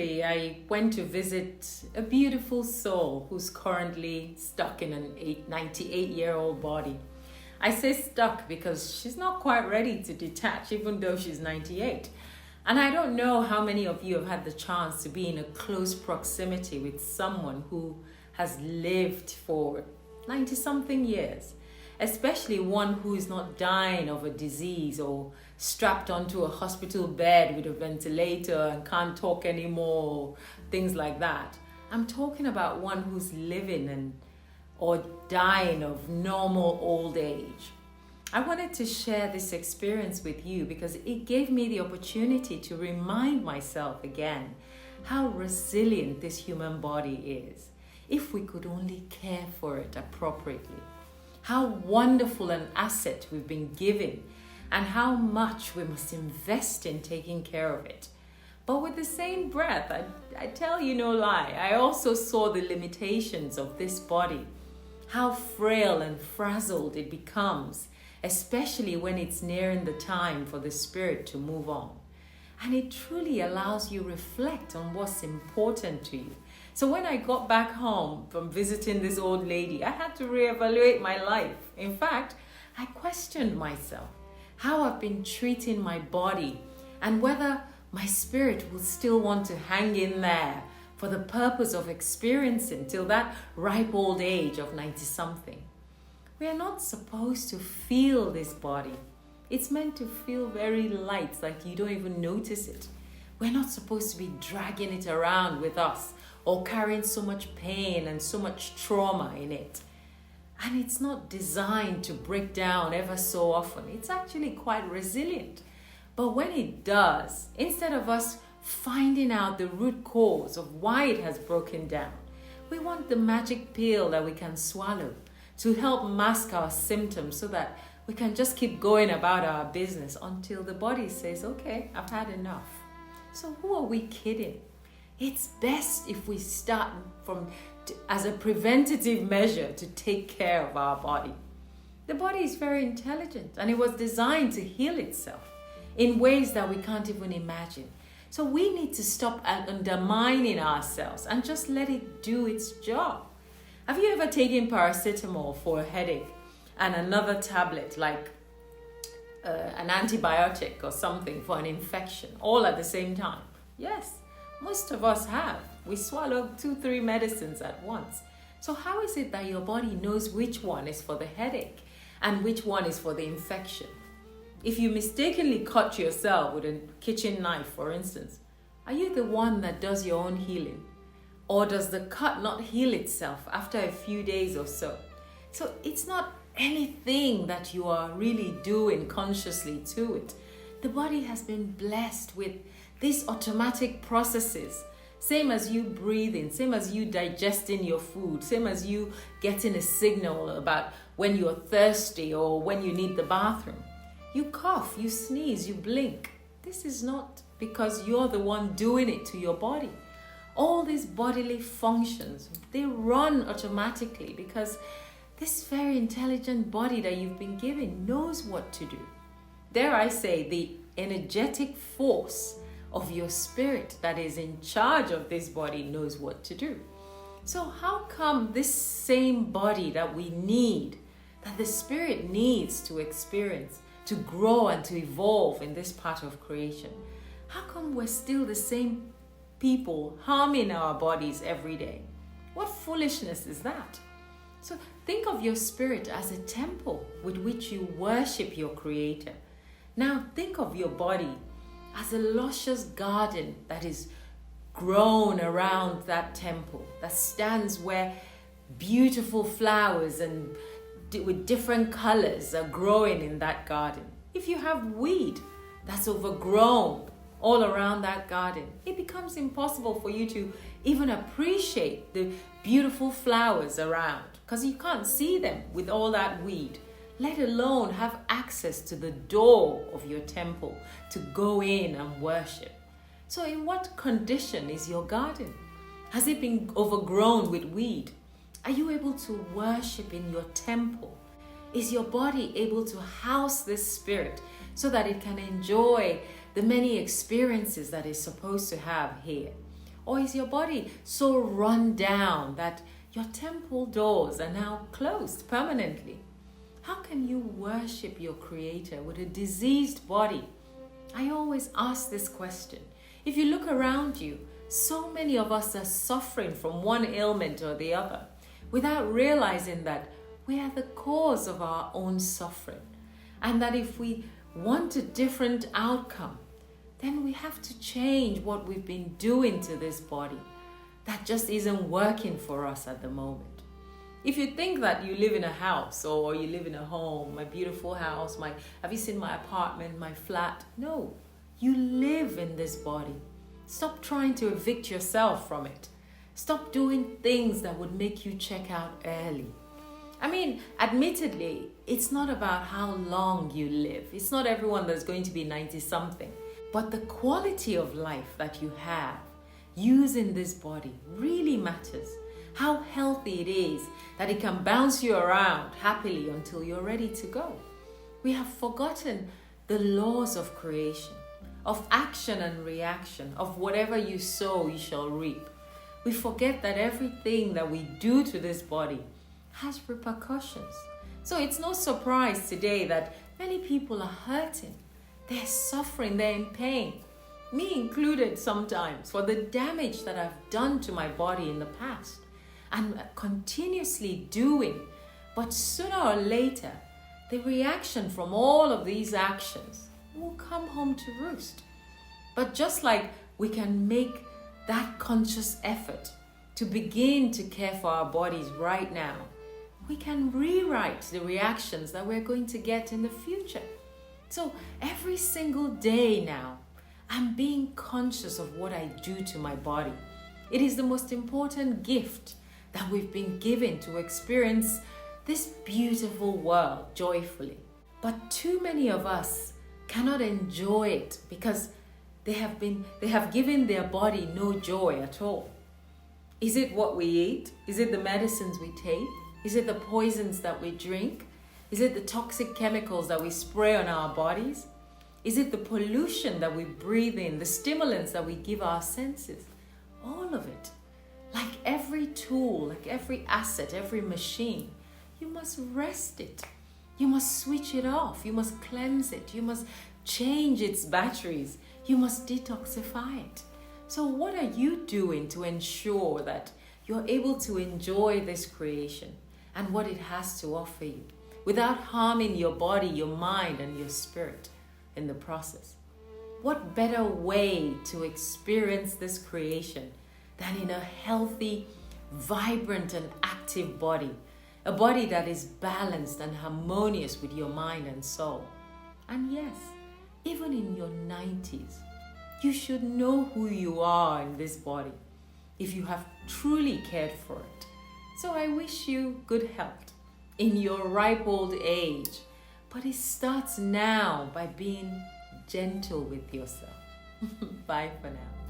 recently I went to visit a beautiful soul who's currently stuck in an 98-year-old body. I say stuck because she's not quite ready to detach, even though she's 98. And I don't know how many of you have had the chance to be in a close proximity with someone who has lived for 90-something years, especially one who is not dying of a disease or strapped onto a hospital bed with a ventilator and can't talk anymore, things like that. I'm talking about one who's living or dying of normal old age. I wanted to share this experience with you because it gave me the opportunity to remind myself again how resilient this human body is, if we could only care for it appropriately. How wonderful an asset we've been given, and how much we must invest in taking care of it. But with the same breath, I tell you no lie, I also saw the limitations of this body, how frail and frazzled it becomes, especially when it's nearing the time for the spirit to move on. And it truly allows you to reflect on what's important to you. So when I got back home from visiting this old lady, I had to reevaluate my life. In fact, I questioned myself, how I've been treating my body, and whether my spirit will still want to hang in there for the purpose of experiencing till that ripe old age of 90-something. We are not supposed to feel this body. It's meant to feel very light, like you don't even notice it. We're not supposed to be dragging it around with us or carrying so much pain and so much trauma in it. And it's not designed to break down ever so often. It's actually quite resilient. But when it does, instead of us finding out the root cause of why it has broken down, we want the magic pill that we can swallow to help mask our symptoms so that we can just keep going about our business until the body says, okay, I've had enough. So who are we kidding? It's best if we start as a preventative measure to take care of our body. The body is very intelligent, and it was designed to heal itself in ways that we can't even imagine. So we need to stop undermining ourselves and just let it do its job. Have you ever taken paracetamol for a headache and another tablet like an antibiotic or something for an infection all at the same time? Yes, most of us have. We swallow 2-3 medicines at once. So how is it that your body knows which one is for the headache and which one is for the infection? If you mistakenly cut yourself with a kitchen knife, for instance, are you the one that does your own healing? Or does the cut not heal itself after a few days or so? So it's not anything that you are really doing consciously to it. The body has been blessed with these automatic processes, same as you breathing, same as you digesting your food, same as you getting a signal about when you're thirsty or when you need the bathroom. You cough, you sneeze, you blink. This is not because you're the one doing it to your body. All these bodily functions, they run automatically because this very intelligent body that you've been given knows what to do. Dare I say, the energetic force of your spirit that is in charge of this body knows what to do. So how come this same body that we need, that the spirit needs to experience, to grow and to evolve in this part of creation, how come we're still the same people harming our bodies every day? What foolishness is that? So think of your spirit as a temple with which you worship your creator. Now think of your body as a luscious garden that is grown around that temple, that stands where beautiful flowers and with different colors are growing in that garden. If you have weed that's overgrown all around that garden, it becomes impossible for you to even appreciate the beautiful flowers around because you can't see them with all that weed, let alone have access to the door of your temple to go in and worship. So in what condition is your garden? Has it been overgrown with weed? Are you able to worship in your temple? Is your body able to house this spirit so that it can enjoy the many experiences that it's supposed to have here? Or is your body so run down that your temple doors are now closed permanently? How can you worship your Creator with a diseased body? I always ask this question. If you look around you, so many of us are suffering from one ailment or the other without realizing that we are the cause of our own suffering. And that if we want a different outcome, then we have to change what we've been doing to this body that just isn't working for us at the moment. If you think that you live in a house or you live in a home, my beautiful house, have you seen my apartment, my flat? No, you live in this body. Stop trying to evict yourself from it. Stop doing things that would make you check out early. I mean, admittedly, it's not about how long you live. It's not everyone that's going to be 90-something. But the quality of life that you have using this body really matters. How healthy it is that it can bounce you around happily until you're ready to go. We have forgotten the laws of creation, of action and reaction, of whatever you sow, you shall reap. We forget that everything that we do to this body has repercussions. So it's no surprise today that many people are hurting. They're suffering, they're in pain. Me included sometimes, for the damage that I've done to my body in the past and continuously doing. But sooner or later, the reaction from all of these actions will come home to roost. But just like we can make that conscious effort to begin to care for our bodies right now, we can rewrite the reactions that we're going to get in the future. So every single day now, I'm being conscious of what I do to my body. It is the most important gift that we've been given to experience this beautiful world joyfully. But too many of us cannot enjoy it because they have given their body no joy at all. Is it what we eat? Is it the medicines we take? Is it the poisons that we drink? Is it the toxic chemicals that we spray on our bodies? Is it the pollution that we breathe in, the stimulants that we give our senses? All of it. Like every tool, like every asset, every machine, you must rest it. You must switch it off. You must cleanse it. You must change its batteries. You must detoxify it. So what are you doing to ensure that you're able to enjoy this creation and what it has to offer you without harming your body, your mind, and your spirit in the process? What better way to experience this creation than in a healthy, vibrant, and active body? A body that is balanced and harmonious with your mind and soul. And yes, even in your 90s, you should know who you are in this body if you have truly cared for it. So I wish you good health in your ripe old age. But it starts now by being gentle with yourself. Bye for now.